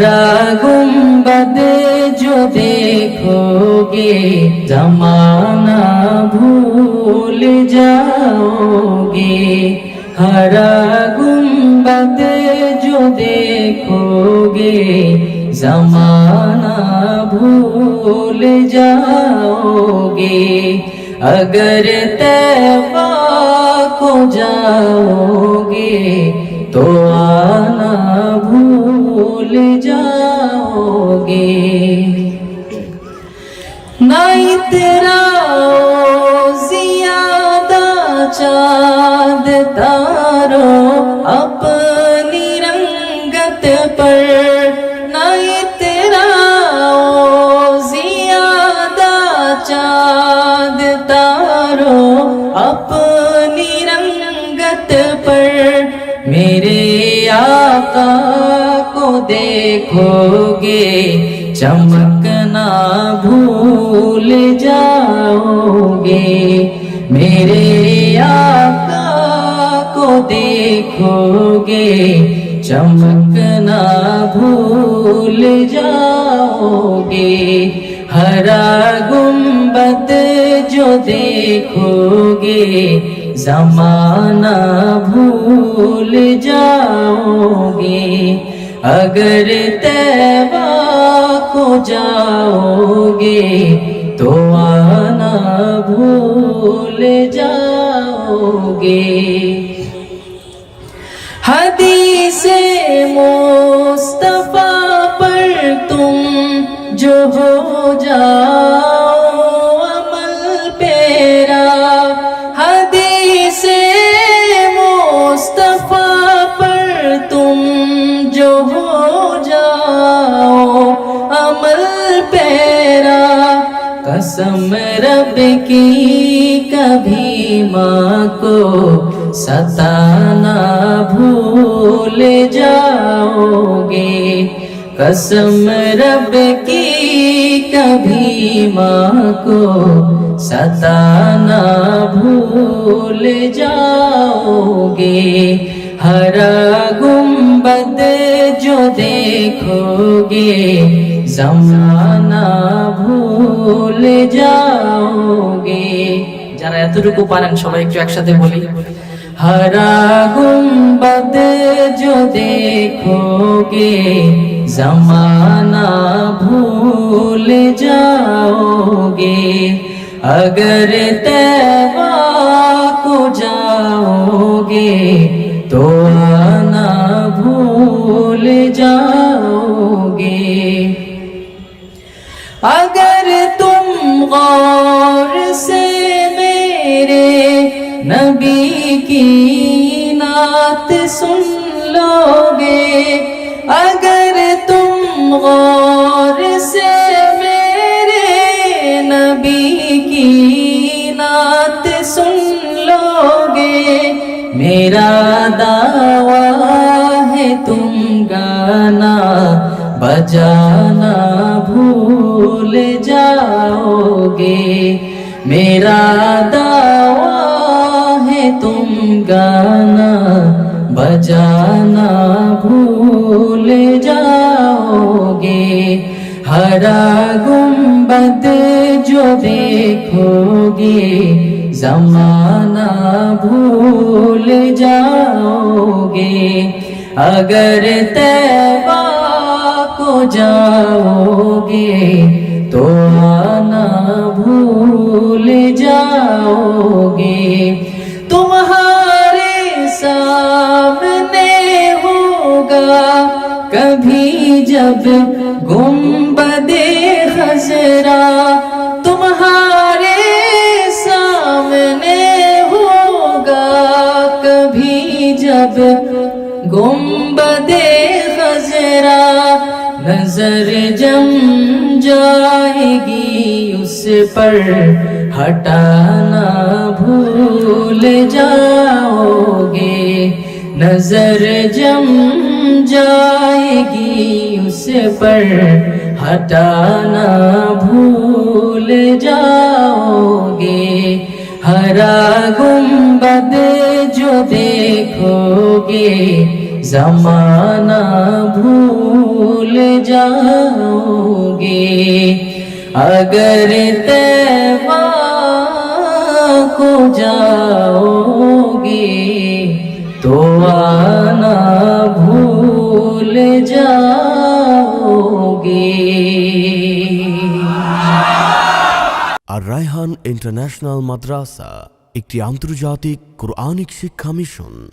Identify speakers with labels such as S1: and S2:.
S1: हरा गुंबद जो देखोगे जमाना भूल जाओगे। हरा गुंबद जो देखोगे जमाना भूल जाओगे। अगर तैबा को जाओगे तो आना भूल जाओगे। नहीं तेरा ज़ियादा चाँद तारों अपनी रंगत पर। नहीं तेरा ज़ियादा चाँद तारों अपनी रंगत पर। मेरे आका को देखोगे चमकना भूल जाओगे। मेरे आका को देखोगे चमकना भूल जाओगे। हरा गुंबद जो देखोगे ज़माना भूल जाओगे। अगर तैबा को जाओगे तो आना भूल जाओगे। हदीसे मुस्तफा पर तुम जो हो जाओ अमल पेरा। हदीसे मुस्तफा पर तुम जो हो जाओ अमल पेरा। कसम रब की कभी माँ को सताना भूल जाओगे। कसम रब की कभी माँ को सताना भूल जाओगे। हरा गुंबद जो देखोगे ज़माना भूल जाओगे। যারা এতটুকু পারেন সবাই একটু একসাথে বলি, हरा गुंबद जो देखोगे ज़माना भूल जाओगे। अगर तैबा को जाओगे तो आना भूल जाओगे। अगर तुम गौर से मेरे नबी की नात सुन लोगे। अगर तुम गौर से मेरे नबी की नात सुन लोगे। मेरा दावा है तुम गाना बजाना भूल जाओगे। मेरा दावा है तुम गाना बजाना भूल जाओगे। हरा गुंबद जो देखोगे ज़माना भूल जाओगे। अगर तैबा को जाओगे तो आना भूल जाओगे। तुम्हारे सामने होगा कभी जब गुंबदे खज़रा। तुम्हारे सामने होगा कभी जब गुंबदे खज़रा। नजर जम जाएगी उस पर हटाना भूल जाओगे। नजर जम जाएगी उस पर हटाना भूल जाओगे। ہرا گنبد جو دیکھو گے زمانہ بھول جاؤ گے، اگر طیبہ کو جاؤ گے تو آنا بھول جاؤ گے۔
S2: আর রায়হান ইন্টারন্যাশনাল মাদ্রাসা একটি আন্তর্জাতিক কোরআনিক শিক্ষা মিশন।